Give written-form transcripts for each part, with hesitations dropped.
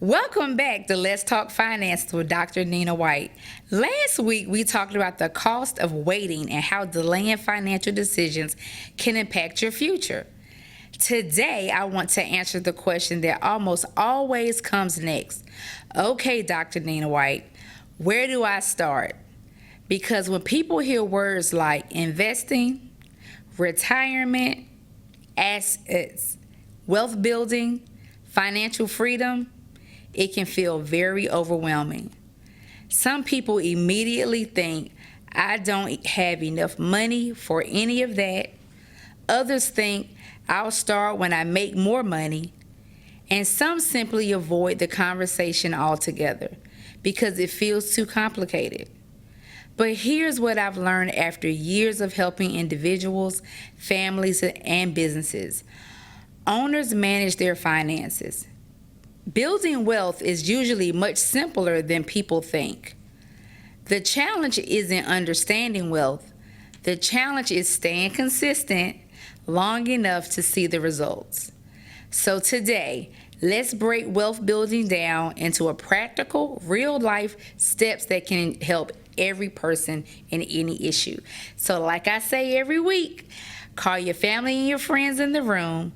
Welcome back to Let's Talk Finance with Dr. Nina White. Last week, we talked about the cost of waiting and how delaying financial decisions can impact your future. Today, I want to answer the question that almost always comes next. Okay, Dr. Nina White, where do I start? Because when people hear words like investing, retirement, assets, wealth building, financial freedom, it can feel very overwhelming. Some people immediately think, I don't have enough money for any of that. Others think, I'll start when I make more money. And some simply avoid the conversation altogether because it feels too complicated. But here's what I've learned after years of helping individuals, families, and businesses. Owners manage their finances. Building wealth is usually much simpler than people think. The challenge isn't understanding wealth. The challenge is staying consistent long enough to see the results. So today, let's break wealth building down into a practical, real-life steps that can help every person in any issue. So like I say every week, call your family and your friends in the room,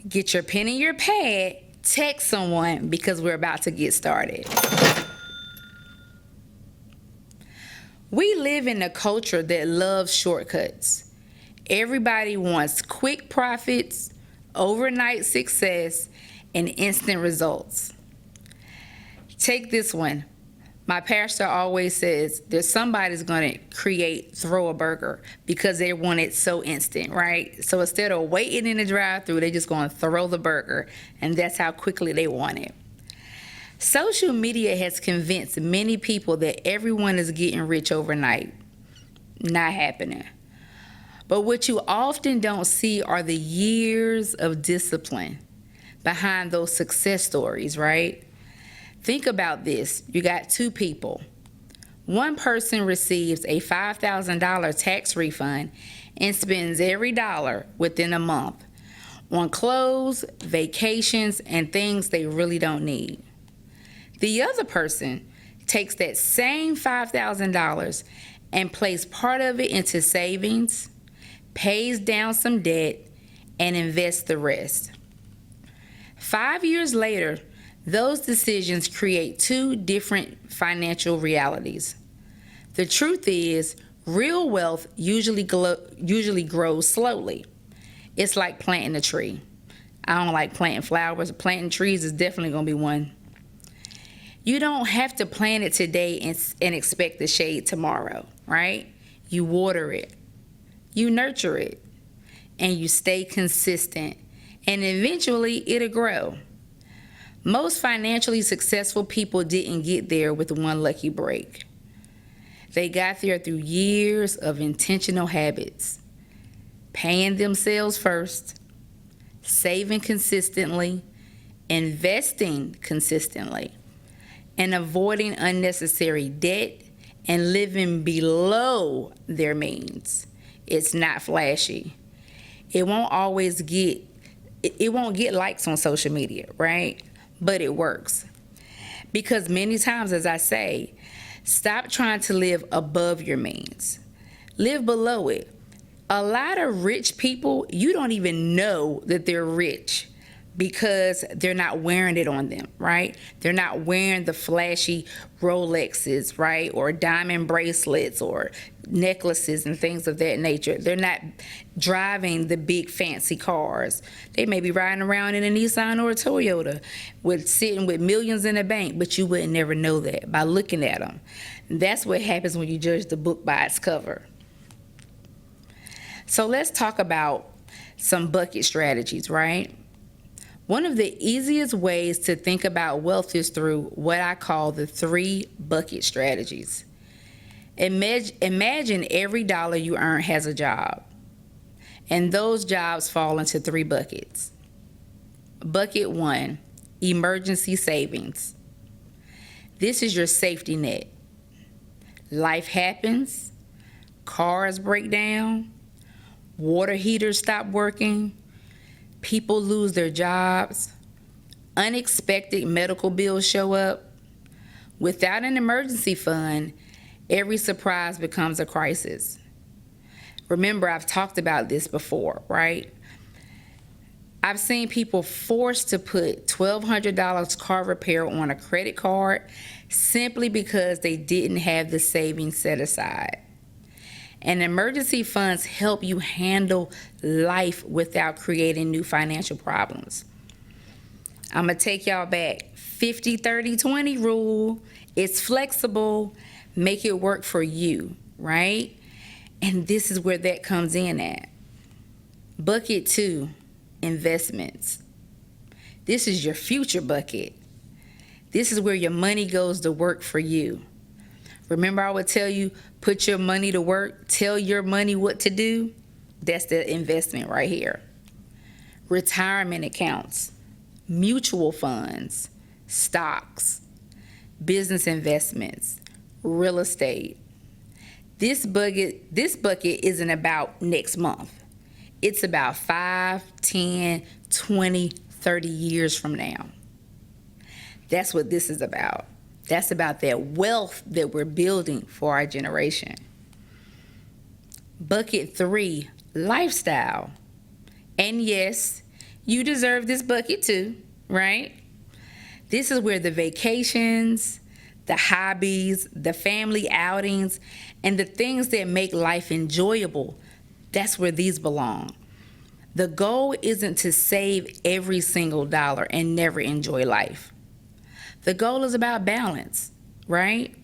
get your pen and your pad, text someone because we're about to get started. We live in a culture that loves shortcuts. Everybody wants quick profits, overnight success, and instant results. Take this one. My pastor always says there's somebody's going to throw a burger because they want it so instant, right? So instead of waiting in the drive-thru, they're just going to throw the burger, and that's how quickly they want it. Social media has convinced many people that everyone is getting rich overnight. Not happening. But what you often don't see are the years of discipline behind those success stories, right? Think about this. You got two people. One person receives a $5,000 tax refund and spends every dollar within a month on clothes, vacations, and things they really don't need. The other person takes that same $5,000 and places part of it into savings, pays down some debt, and invests the rest. 5 years later, those decisions create two different financial realities. The truth is, real wealth usually grows slowly. It's like planting a tree. I don't like planting flowers. Planting trees is definitely going to be one. You don't have to plant it today and expect the shade tomorrow, right? You water it, you nurture it, and you stay consistent, and eventually it'll grow. Most financially successful people didn't get there with one lucky break. They got there through years of intentional habits, paying themselves first, saving consistently, investing consistently, and avoiding unnecessary debt and living below their means. It's not flashy. It won't get likes on social media, right? But it works. Because many times, as I say, stop trying to live above your means. Live below it. A lot of rich people, you don't even know that they're rich because they're not wearing it on them, right? They're not wearing the flashy Rolexes, right? Or diamond bracelets or necklaces and things of that nature. They're not driving the big fancy cars. They may be riding around in a Nissan or a Toyota sitting with millions in the bank, but you wouldn't never know that by looking at them. That's what happens when you judge the book by its cover. So let's talk about some bucket strategies, right? One of the easiest ways to think about wealth is through what I call the 3 bucket strategies. Imagine every dollar you earn has a job, and those jobs fall into 3 buckets. Bucket 1, emergency savings. This is your safety net. Life happens, cars break down, water heaters stop working, people lose their jobs, Unexpected medical bills show up. Without an emergency fund, every surprise becomes a crisis. Remember, I've talked about this before, right? I've seen people forced to put $1,200 car repair on a credit card simply because they didn't have the savings set aside. And emergency funds help you handle life without creating new financial problems. I'm going to take y'all back. 50-30-20 rule. It's flexible. Make it work for you, right? And this is where that comes in at. Bucket 2, investments. This is your future bucket. This is where your money goes to work for you. Remember, I would tell you, put your money to work, tell your money what to do. That's the investment right here. Retirement accounts, mutual funds, stocks, business investments, real estate. This bucket isn't about next month. It's about 5, 10, 20, 30 years from now. That's what this is about. That's about that wealth that we're building for our generation. Bucket 3, lifestyle. And yes, you deserve this bucket too, right? This is where the vacations, the hobbies, the family outings, and the things that make life enjoyable, that's where these belong. The goal isn't to save every single dollar and never enjoy life. The goal is about balance, right?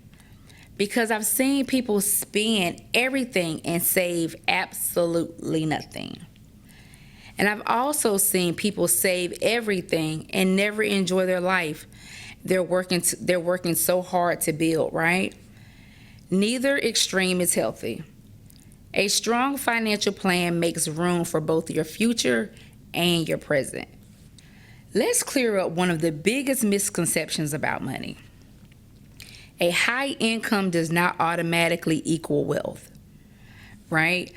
Because I've seen people spend everything and save absolutely nothing. And I've also seen people save everything and never enjoy their life. They're working so hard to build, right? Neither extreme is healthy. A strong financial plan makes room for both your future and your present. Let's clear up one of the biggest misconceptions about money. A high income does not automatically equal wealth, right?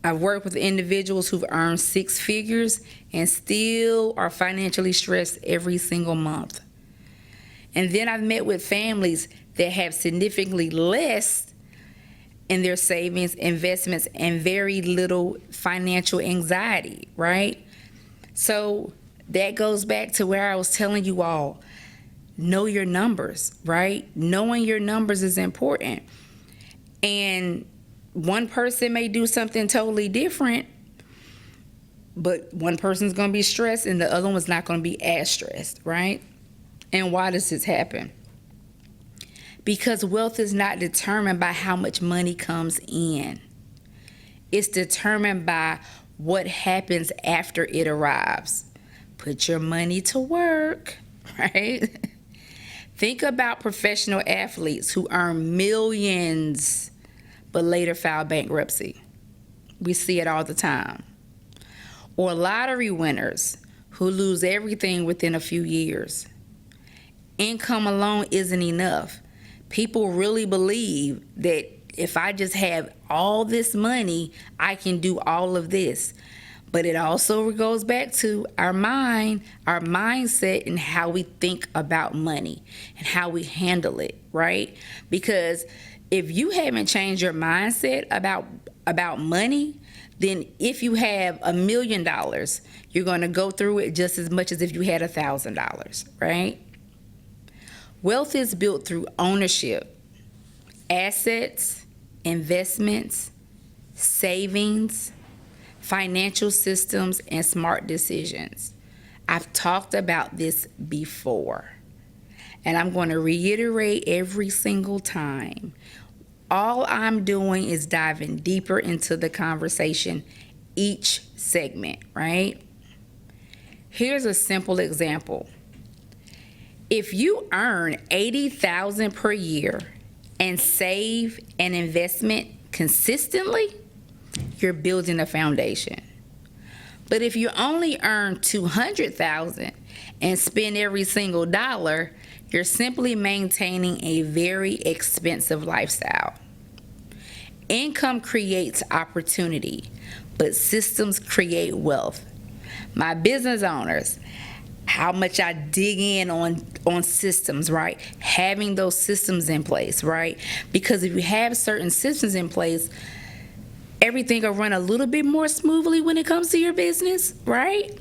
I've worked with individuals who've earned 6 figures and still are financially stressed every single month. And then I've met with families that have significantly less in their savings, investments, and very little financial anxiety, right? So that goes back to where I was telling you all, know your numbers, right? Knowing your numbers is important. And one person may do something totally different, but one person's going to be stressed and the other one's not going to be as stressed, right? And why does this happen? Because wealth is not determined by how much money comes in. It's determined by what happens after it arrives. Put your money to work, right? Think about professional athletes who earn millions but later file bankruptcy. We see it all the time. Or lottery winners who lose everything within a few years. Income alone isn't enough. People really believe that if I just have all this money, I can do all of this. But it also goes back to our mind, our mindset, and how we think about money and how we handle it, right? Because if you haven't changed your mindset about money, then if you have $1 million, you're going to go through it just as much as if you had $1,000, right? Wealth is built through ownership, assets, investments, savings, financial systems, and smart decisions. I've talked about this before, and I'm going to reiterate every single time. All I'm doing is diving deeper into the conversation each segment, right? Here's a simple example. If you earn $80,000 per year and save an investment consistently, you're building a foundation. But if you only earn $200,000 and spend every single dollar, you're simply maintaining a very expensive lifestyle. Income creates opportunity, but systems create wealth. My business owners, how much I dig in on systems, right? Having those systems in place, right? Because if you have certain systems in place, everything will run a little bit more smoothly when it comes to your business, right?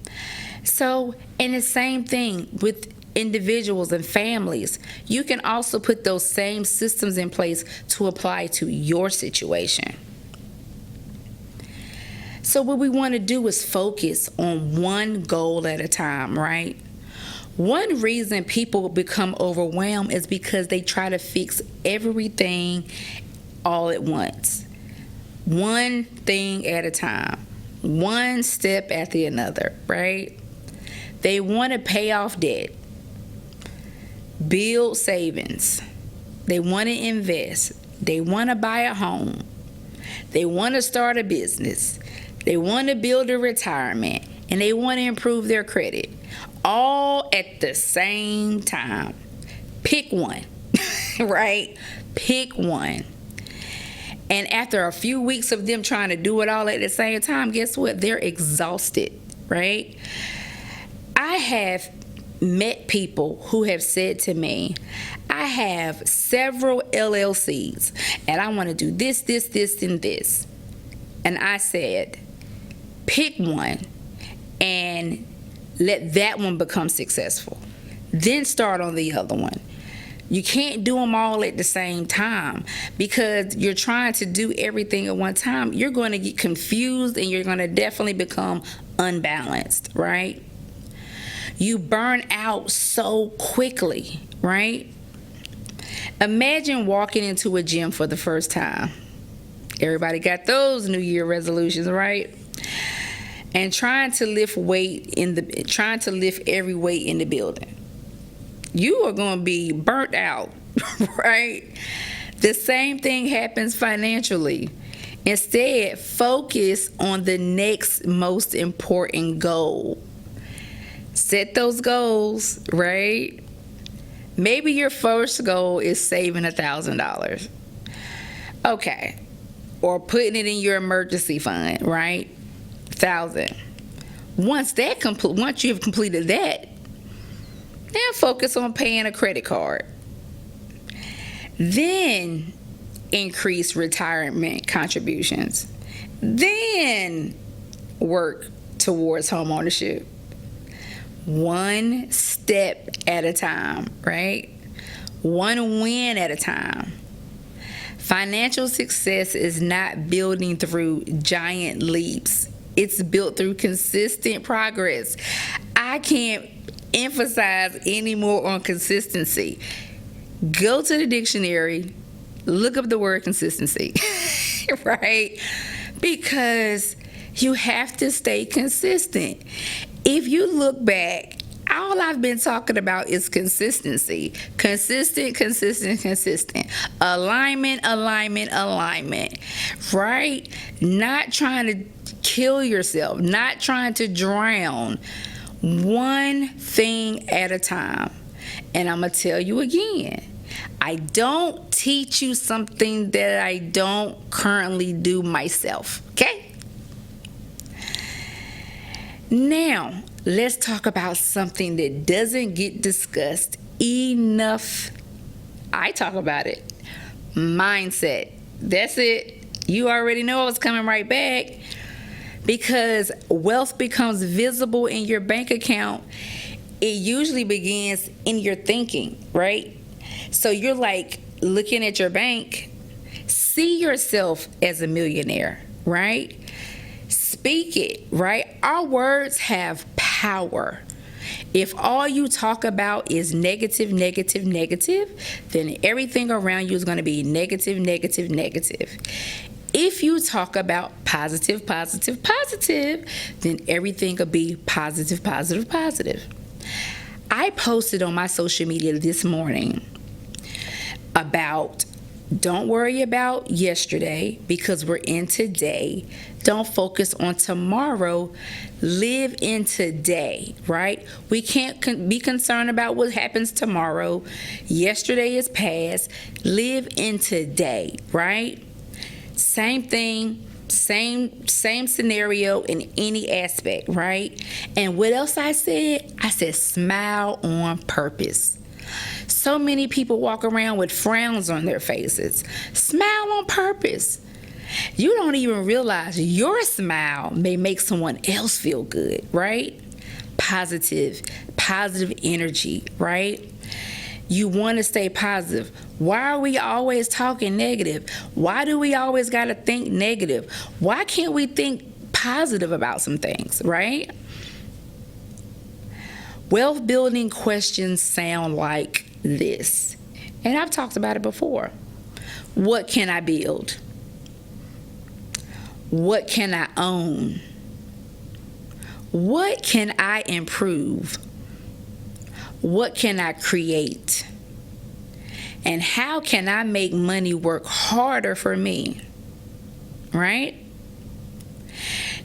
So, and the same thing with individuals and families. You can also put those same systems in place to apply to your situation. So what we want to do is focus on one goal at a time, right? One reason people become overwhelmed is because they try to fix everything all at once. One thing at a time, one step after another, right? They want to pay off debt, build savings, they want to invest, they want to buy a home, they want to start a business, they want to build a retirement, and they want to improve their credit, all at the same time. Pick one, right? Pick one. And after a few weeks of them trying to do it all at the same time, guess what? They're exhausted, right? I have met people who have said to me, I have several LLCs and I want to do this, this, this, and this. And I said, pick one and let that one become successful. Then start on the other one. You can't do them all at the same time because you're trying to do everything at one time. You're going to get confused and you're going to definitely become unbalanced, right? You burn out so quickly, right? Imagine walking into a gym for the first time. Everybody got those New Year resolutions, right? And trying to lift every weight in the building. You are going to be burnt out, right? The same thing happens financially. Instead, focus on the next most important goal. Set those goals, right? Maybe your first goal is saving $1,000. Okay. Or putting it in your emergency fund, right? 1,000. Once you've completed that, now focus on paying a credit card. Then increase retirement contributions. Then work towards home ownership. One step at a time, right? One win at a time. Financial success is not building through giant leaps. It's built through consistent progress. I can't emphasize any more on consistency. Go to the dictionary, look up the word consistency, right? Because you have to stay consistent. If you look back, all I've been talking about is consistency. Consistent. Alignment, right? Not trying to kill yourself, not trying to drown. One thing at a time. And I'm going to tell you again, I don't teach you something that I don't currently do myself, okay? Now, let's talk about something that doesn't get discussed enough. I talk about it. Mindset. That's it. You already know it's coming right back. Because wealth becomes visible in your bank account, it usually begins in your thinking, right? So you're like looking at your bank, see yourself as a millionaire, right? Speak it, right? Our words have power. If all you talk about is negative, then everything around you is going to be negative. If you talk about positive, then everything will be positive. I posted on my social media this morning about don't worry about yesterday because we're in today. Don't focus on tomorrow. Live in today, right? We can't be concerned about what happens tomorrow. Yesterday is past. Live in today, right? Same thing Same scenario in any aspect, right? And what else I said? I said smile on purpose. So many people walk around with frowns on their faces. Smile on purpose. You don't even realize your smile may make someone else feel good, right? Positive energy, right? You want to stay positive. Why are we always talking negative? Why do we always got to think negative? Why can't we think positive about some things, right? Wealth building questions sound like this. And I've talked about it before. What can I build? What can I own? What can I improve? What can I create? And how can I make money work harder for me? Right?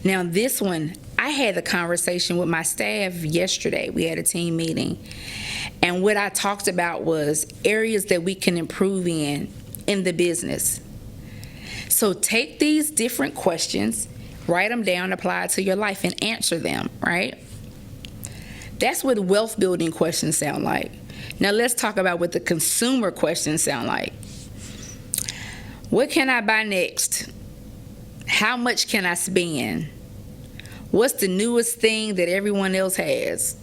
Now, this one, I had a conversation with my staff yesterday. We had a team meeting. And what I talked about was areas that we can improve in the business. So take these different questions, write them down, apply it to your life, and answer them, right? That's what wealth building questions sound like. Now let's talk about what the consumer questions sound like. What can I buy next? How much can I spend? What's the newest thing that everyone else has?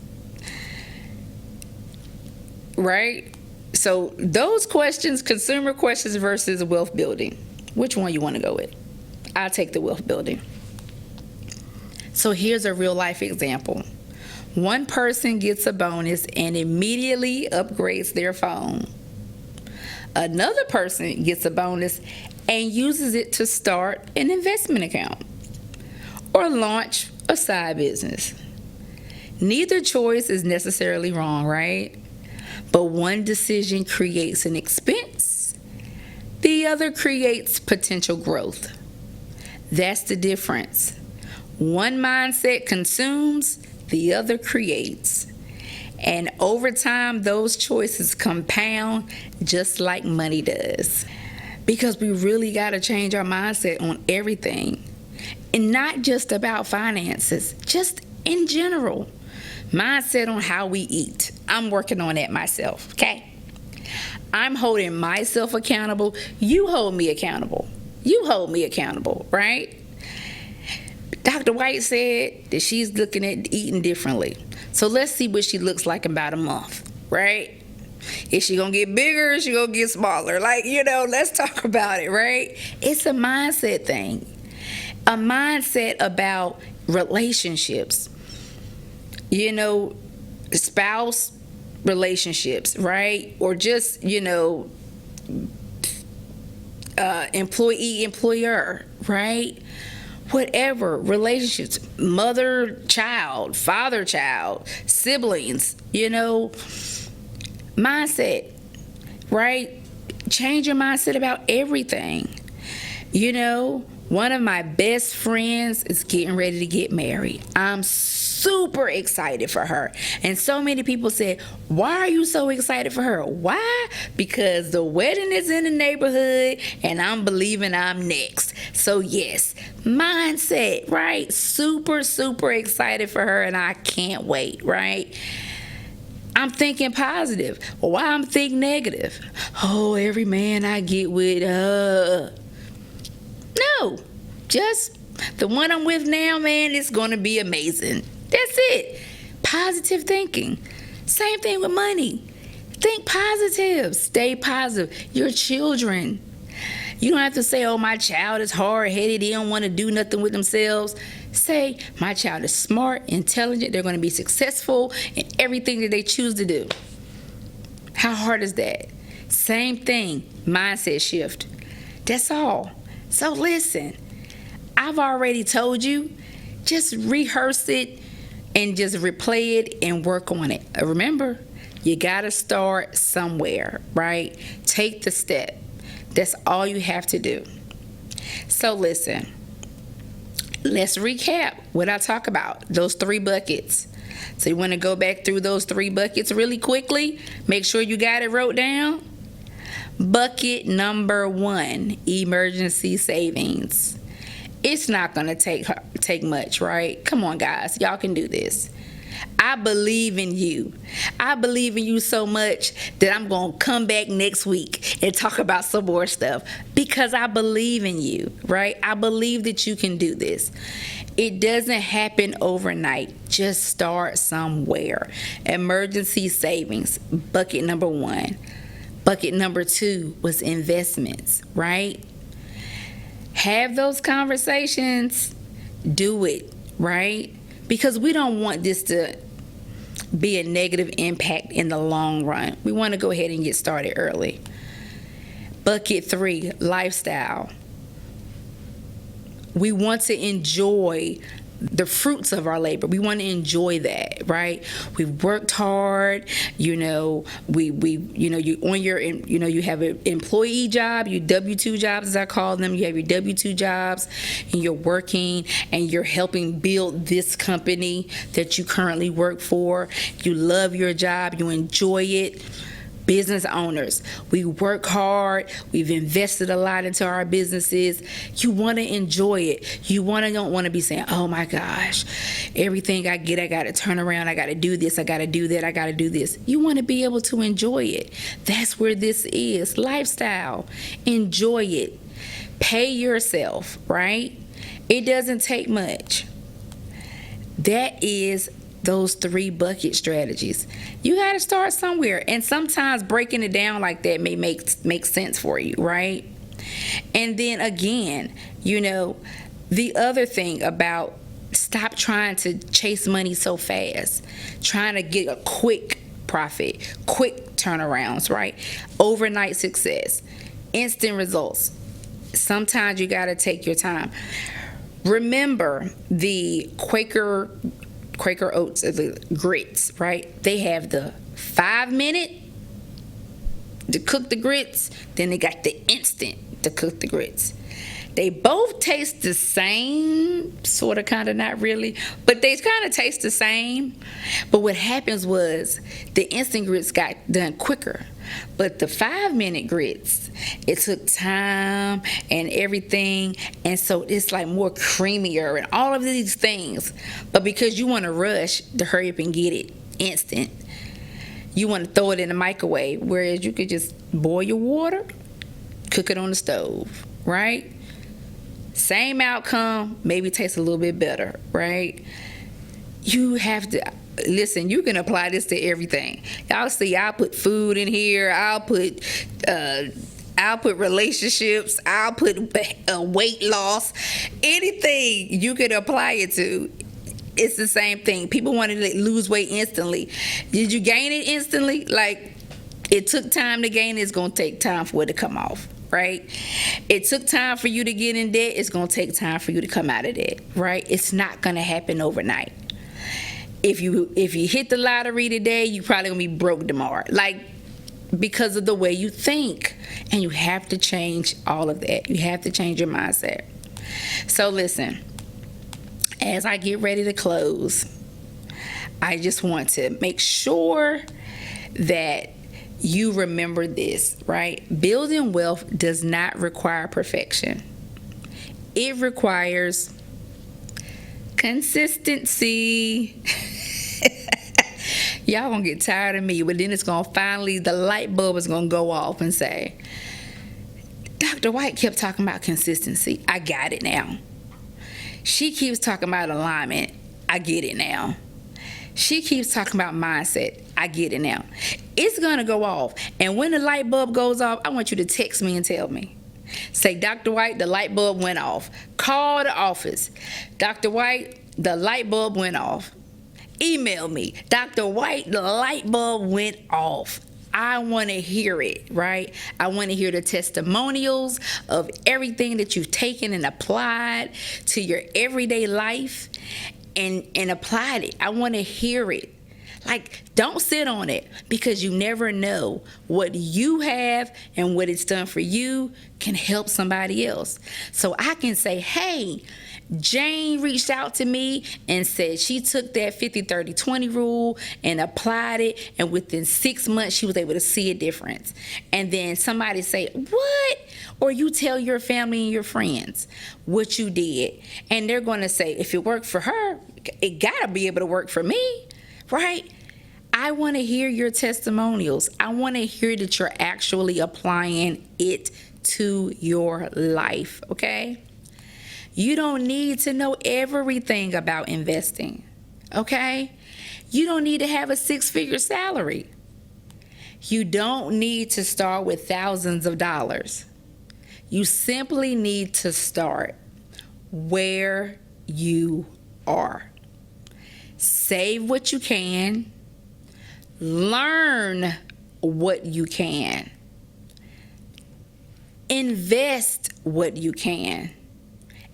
Right? So those questions, consumer questions versus wealth building. Which one you want to go with? I'll take the wealth building. So here's a real life example. One person gets a bonus and immediately upgrades their phone. Another person gets a bonus and uses it to start an investment account or launch a side business. Neither choice is necessarily wrong, right? But one decision creates an expense, the other creates potential growth. That's the difference. One mindset consumes, the other creates. And over time, those choices compound just like money does. Because we really got to change our mindset on everything. And not just about finances, just in general. Mindset on how we eat. I'm working on that myself, okay? I'm holding myself accountable. You hold me accountable. You hold me accountable, right? Dr. White said that she's looking at eating differently. So let's see what she looks like in about a month, right? Is she going to get bigger or is she going to get smaller? Let's talk about it, right? It's a mindset thing. A mindset about relationships. Spouse relationships, right? Or just, employee, employer, right? Whatever, relationships, mother, child, father, child, siblings, mindset, right? Change your mindset about everything. One of my best friends is getting ready to get married. I'm super excited for her. And so many people said, why are you so excited for her? Why? Because the wedding is in the neighborhood and I'm believing I'm next. So yes, mindset, right? Super, super excited for her and I can't wait, right? I'm thinking positive. Why I'm thinking negative? Oh, every man I get with, No, just the one I'm with now, man, it's going to be amazing. That's it. Positive thinking. Same thing with money. Think positive. Stay positive. Your children. You don't have to say, oh, my child is hard-headed. They don't want to do nothing with themselves. Say, my child is smart, intelligent. They're going to be successful in everything that they choose to do. How hard is that? Same thing. Mindset shift. That's all. So listen, I've already told you, just rehearse it and just replay it and work on it. Remember, you got to start somewhere, right? Take the step. That's all you have to do. So listen, let's recap what I talk about, those 3 buckets. So you want to go back through those 3 buckets really quickly. Make sure you got it wrote down. Bucket number 1, emergency savings. It's not going to take much, right? Come on, guys. Y'all can do this. I believe in you. I believe in you so much that I'm going to come back next week and talk about some more stuff because I believe in you, right? I believe that you can do this. It doesn't happen overnight. Just start somewhere. Emergency savings, bucket number 1. Bucket number 2 was investments, right? Have those conversations. Do it, right? Because we don't want this to be a negative impact in the long run. We want to go ahead and get started early. Bucket 3, lifestyle. We want to enjoy the fruits of our labor. We want to enjoy that, right? We've worked hard, you on your, you have an employee job, you W-2 jobs as I call them. You have your W-2 jobs and you're working and you're helping build this company that you currently work for. You love your job, you enjoy it. Business owners, we work hard, we've invested a lot into our businesses. You want to enjoy it. You don't want to be saying, oh my gosh, everything I get, I got to turn around, I got to do this, I got to do that, I got to do this. You want to be able to enjoy it. That's where this is. Lifestyle. Enjoy it. Pay yourself, right? It doesn't take much. That is those 3 bucket strategies. You got to start somewhere, and sometimes breaking it down like that may make sense for you, right? And then again, the other thing about stop trying to chase money so fast, trying to get a quick profit, quick turnarounds, right? Overnight success, instant results. Sometimes you got to take your time. Remember the Quaker Oats, the grits, right? They have the 5-minute to cook the grits, then they got the instant to cook the grits. They both taste the same, sort of, kind of, not really, but they kind of taste the same. But what happens was the instant grits got done quicker. But the 5-minute grits, it took time and everything, and so it's like more creamier and all of these things. But because you want to rush to hurry up and get it instant, you want to throw it in the microwave, whereas you could just boil your water, cook it on the stove, right? Same outcome, maybe tastes a little bit better, right? You have to listen. You can apply this to everything. Y'all see, I'll put food in here. I'll put relationships. I'll put weight loss. Anything you can apply it to. It's the same thing. People want to lose weight instantly. Did you gain it instantly? Like, it took time to gain it. It's gonna take time for it to come off. Right? It took time for you to get in debt. It's going to take time for you to come out of debt, right? It's not going to happen overnight. If you hit the lottery today, you probably going to be broke tomorrow, like, because of the way you think. And you have to change all of that. You have to change your mindset. So listen, as I get ready to close, I just want to make sure that you remember this, right? Building wealth does not require perfection. It requires consistency. Y'all gonna get tired of me, but then it's gonna finally, the light bulb is gonna go off and say, Dr. White kept talking about consistency. I got it now. She keeps talking about alignment. I get it now. She keeps talking about mindset. I get it now. It's going to go off. And when the light bulb goes off, I want you to text me and tell me. Say, Dr. White, the light bulb went off. Call the office. Dr. White, the light bulb went off. Email me. Dr. White, the light bulb went off. I want to hear it, right? I want to hear the testimonials of everything that you've taken and applied to your everyday life and applied it. I want to hear it. Like, don't sit on it, because you never know what you have and what it's done for you can help somebody else. So I can say, hey, Jane reached out to me and said she took that 50-30-20 rule and applied it, and within 6 months she was able to see a difference. And then somebody say, what? Or you tell your family and your friends what you did, and they're going to say, if it worked for her, it got to be able to work for me, right? I want to hear your testimonials. I want to hear that you're actually applying it to your life, okay? You don't need to know everything about investing, okay? You don't need to have a six-figure salary. You don't need to start with thousands of dollars. You simply need to start where you are. Save what you can. Learn what you can. Invest what you can.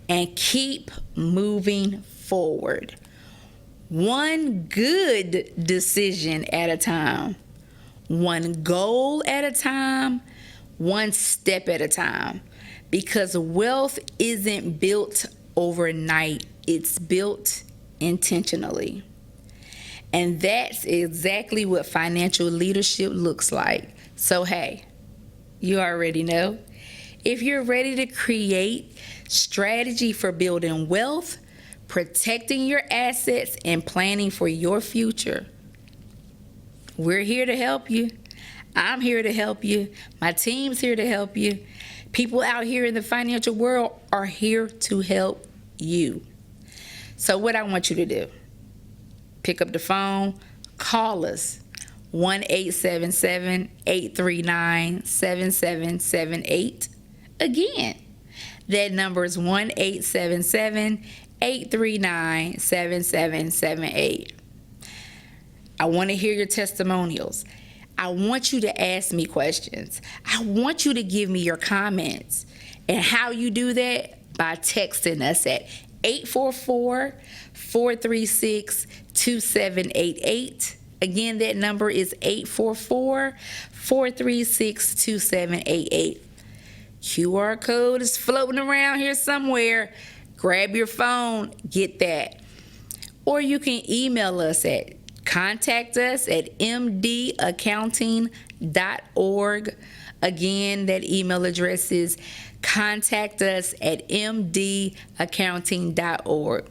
And keep moving forward. One good decision at a time. One goal at a time. One step at a time. Because wealth isn't built overnight. It's built intentionally. And that's exactly what financial leadership looks like. So hey, you already know. If you're ready to create strategy for building wealth, protecting your assets, and planning for your future, we're here to help you. I'm here to help you. My team's here to help you. People out here in the financial world are here to help you. So what I want you to do, pick up the phone, call us, 1-877-839-7778. Again, that number is 1-877-839-7778. I want to hear your testimonials. I want you to ask me questions. I want you to give me your comments. And how you do that? By texting us at 844-436-2788. Again, that number is 844-436-2788. QR code is floating around here somewhere. Grab your phone, get that. Or you can email us at contact us at mdaccounting.org. Again, that email address is contact us at mdaccounting.org.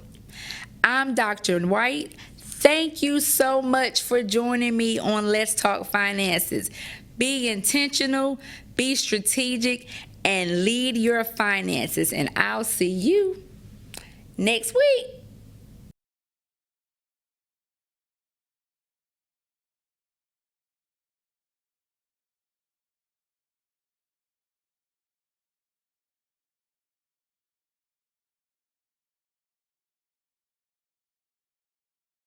I'm Dr. White. Thank you so much for joining me on Let's Talk Finances. Be intentional, be strategic, and lead your finances. And I'll see you next week.